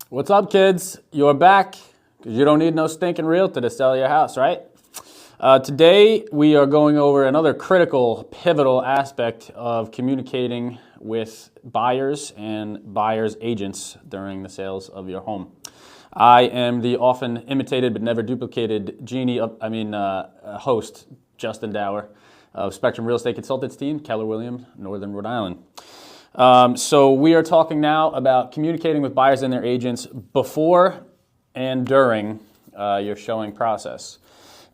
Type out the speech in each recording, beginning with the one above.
What's up, kids? You're back because you don't need no stinking realtor to sell your house, right? Today, we are going over another critical, pivotal aspect of communicating with buyers and buyers' agents during the sales of your home. I am the often imitated but never duplicated host, Justin Dower of Spectrum Real Estate Consultants team, Keller, Northern Rhode Island. So we are talking now about communicating with buyers and their agents before and during your showing process.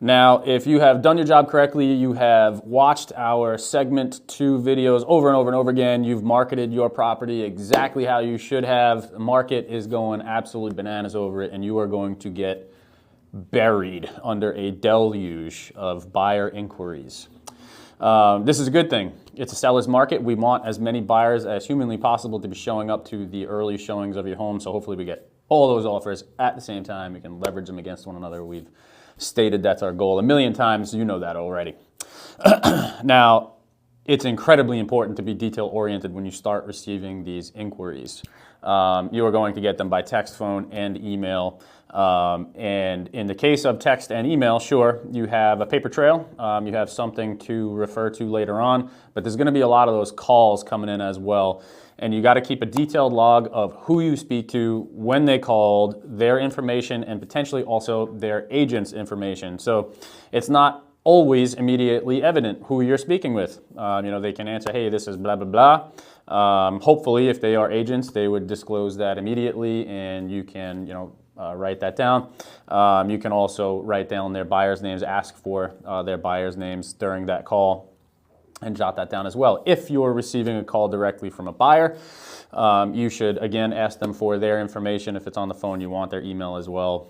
Now, if you have done your job correctly, you have watched our segment 2 videos over and over and over again, you've marketed your property exactly how you should have, the market is going absolutely bananas over it, and you are going to get buried under a deluge of buyer inquiries. This is a good thing. It's a seller's market. We want as many buyers as humanly possible to be showing up to the early showings of your home, so hopefully we get all those offers at the same time. We can leverage them against one another. We've stated that's our goal a million times. You know that already. Now, it's incredibly important to be detail-oriented when you start receiving these inquiries. You are going to get them by text, phone, and email. And in the case of text and email, sure, you have a paper trail. You have something to refer to later on, but there's going to be a lot of those calls coming in as well. And you got to keep a detailed log of who you speak to, when they called, their information, and potentially also their agent's information. So it's not always immediately evident who you're speaking with. They can answer, hey, this is blah, blah, blah. Hopefully, if they are agents, they would disclose that immediately, and you can, write that down. You can also write down their buyers' names, ask for their buyers' names during that call, and jot that down as well. If you're receiving a call directly from a buyer, you should, again, ask them for their information. If it's on the phone, you want their email as well.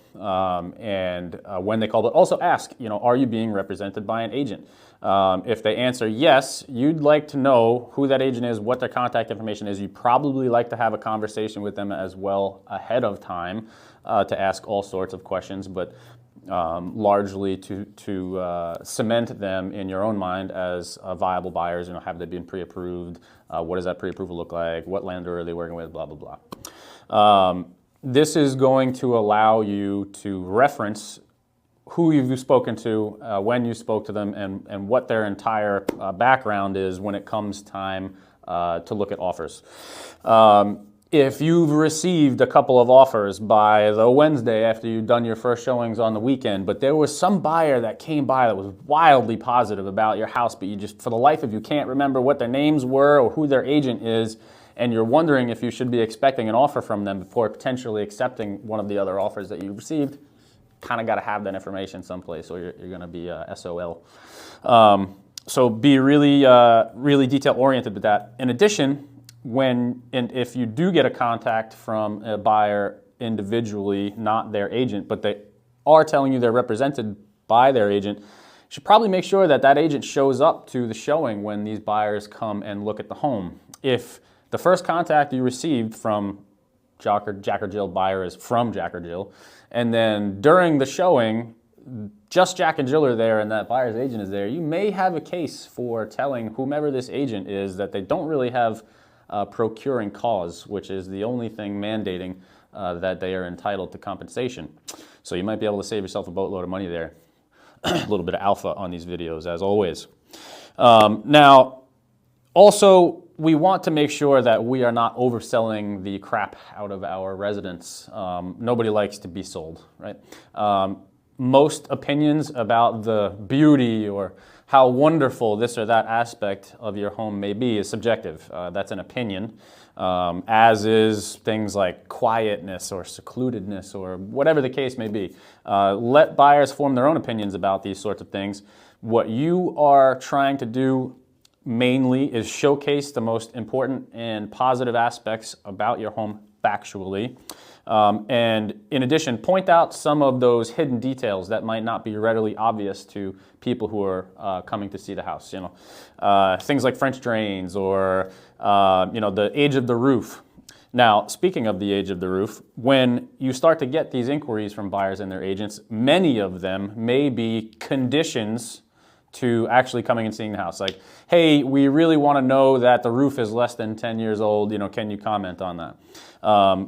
And when they call, but also ask, are you being represented by an agent? If they answer yes, you'd like to know who that agent is, what their contact information is. You'd probably like to have a conversation with them as well ahead of time to ask all sorts of questions, but largely to cement them in your own mind as viable buyers. Have they been pre-approved? What does that pre-approval look like? What lender are they working with? Blah, blah, blah. This is going to allow you to reference who you've spoken to, when you spoke to them, and what their entire background is when it comes time to look at offers. If you've received a couple of offers by the Wednesday after you've done your first showings on the weekend, but there was some buyer that came by that was wildly positive about your house, but you just, for the life of you, can't remember what their names were or who their agent is, and you're wondering if you should be expecting an offer from them before potentially accepting one of the other offers that you received, kind of got to have that information someplace or you're going to be SOL. So be really, really detail-oriented with that. In addition, if you do get a contact from a buyer individually, not their agent, but they are telling you they're represented by their agent, you should probably make sure that that agent shows up to the showing when these buyers come and look at the home. If the first contact you received from Jack or Jill buyer is from Jack or Jill, and then during the showing, just Jack and Jill are there and that buyer's agent is there, you may have a case for telling whomever this agent is that they don't really have procuring cause, which is the only thing mandating that they are entitled to compensation. So you might be able to save yourself a boatload of money there. A little bit of alpha on these videos, as always. Now, also, we want to make sure that we are not overselling the crap out of our residents. Nobody likes to be sold, right? Most opinions about the beauty or how wonderful this or that aspect of your home may be is subjective. That's an opinion, as is things like quietness or secludedness or whatever the case may be. Let buyers form their own opinions about these sorts of things. What you are trying to do mainly is showcase the most important and positive aspects about your home factually. And in addition, point out some of those hidden details that might not be readily obvious to people who are coming to see the house. Things like French drains or the age of the roof. Now, speaking of the age of the roof, when you start to get these inquiries from buyers and their agents, many of them may be conditions to actually coming and seeing the house. Like, hey, we really want to know that the roof is less than 10 years old. Can you comment on that?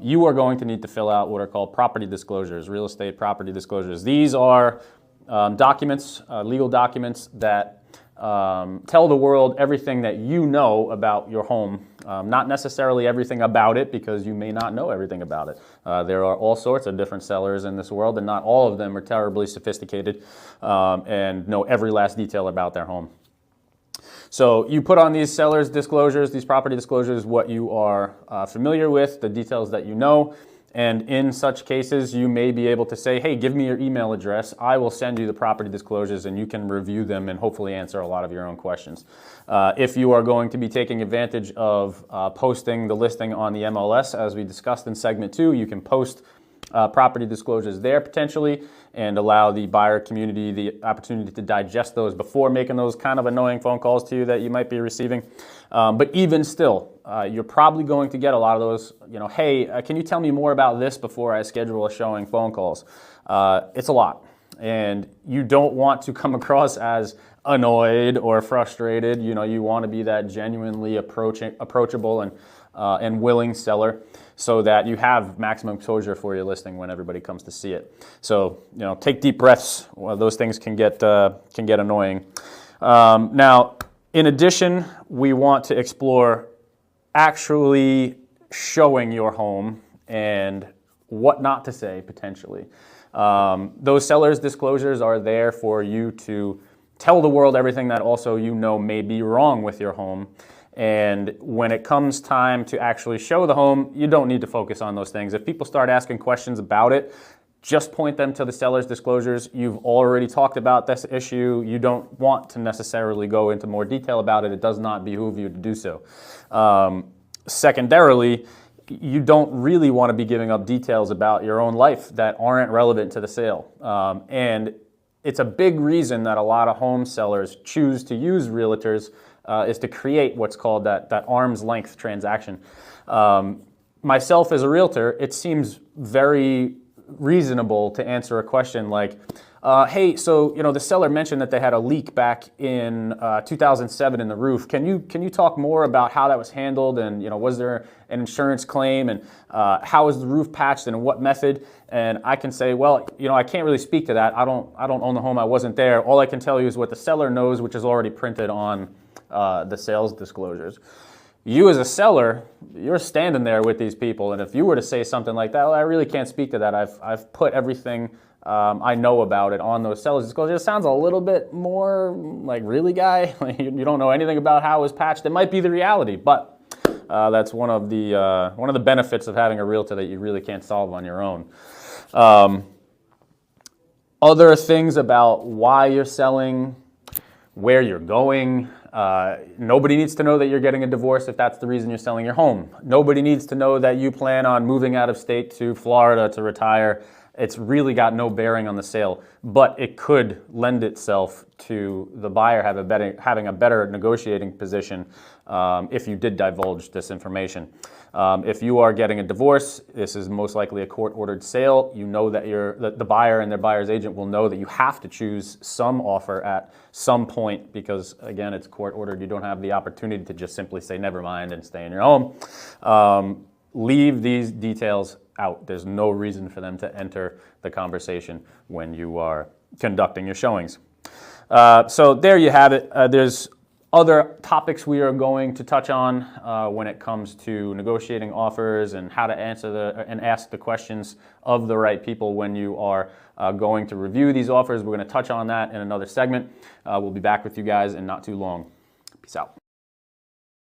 You are going to need to fill out what are called property disclosures, real estate property disclosures. These are documents, legal documents that tell the world everything that you know about your home. Not necessarily everything about it, because you may not know everything about it. There are all sorts of different sellers in this world, and not all of them are terribly sophisticated and know every last detail about their home. So you put on these sellers disclosures, these property disclosures, what you are familiar with, the details that you know. And in such cases, you may be able to say, hey, give me your email address. I will send you the property disclosures, and you can review them and hopefully answer a lot of your own questions. If you are going to be taking advantage of posting the listing on the MLS, as we discussed in segment 2, you can post property disclosures there potentially and allow the buyer community the opportunity to digest those before making those kind of annoying phone calls to you that you might be receiving. But even still, you're probably going to get a lot of those, hey, can you tell me more about this before I schedule a showing phone calls? It's a lot. And you don't want to come across as annoyed or frustrated. You want to be that genuinely approachable and willing seller, so that you have maximum exposure for your listing when everybody comes to see it. So, take deep breaths. Well, those things can get annoying. Now, in addition, we want to explore actually showing your home and what not to say potentially. Those sellers' disclosures are there for you to tell the world everything that also may be wrong with your home. And when it comes time to actually show the home, you don't need to focus on those things. If people start asking questions about it, just point them to the seller's disclosures. You've already talked about this issue. You don't want to necessarily go into more detail about it. It does not behoove you to do so. Secondarily, you don't really want to be giving up details about your own life that aren't relevant to the sale. And it's a big reason that a lot of home sellers choose to use realtors is to create what's called that arm's length transaction. Myself as a realtor, it seems very reasonable to answer a question like, hey, so the seller mentioned that they had a leak back in 2007 in the roof. Can you talk more about how that was handled, and was there an insurance claim, and how was the roof patched and what method? And I can say, well, I can't really speak to that. I don't own the home. I wasn't there. All I can tell you is what the seller knows, which is already printed on the sales disclosures. You as a seller, you're standing there with these people, and if you were to say something like that, well, I really can't speak to that. I've put everything I know about it on those sellers disclosures. It sounds a little bit more like, really, guy? You don't know anything about how it was patched. It might be the reality, but that's one of the benefits of having a realtor that you really can't solve on your own. Other things about why you're selling, where you're going. Nobody needs to know that you're getting a divorce if that's the reason you're selling your home. Nobody needs to know that you plan on moving out of state to Florida to retire. It's really got no bearing on the sale, but it could lend itself to the buyer having a better negotiating position if you did divulge this information. If you are getting a divorce, this is most likely a court-ordered sale. You know that the buyer and their buyer's agent will know that you have to choose some offer at some point because, again, it's court-ordered. You don't have the opportunity to just simply say never mind and stay in your home. Leave these details out. There's no reason for them to enter the conversation when you are conducting your showings. So there you have it. There's other topics we are going to touch on when it comes to negotiating offers and how to answer and ask the questions of the right people when you are going to review these offers. We're going to touch on that in another segment. We'll be back with you guys in not too long. Peace out.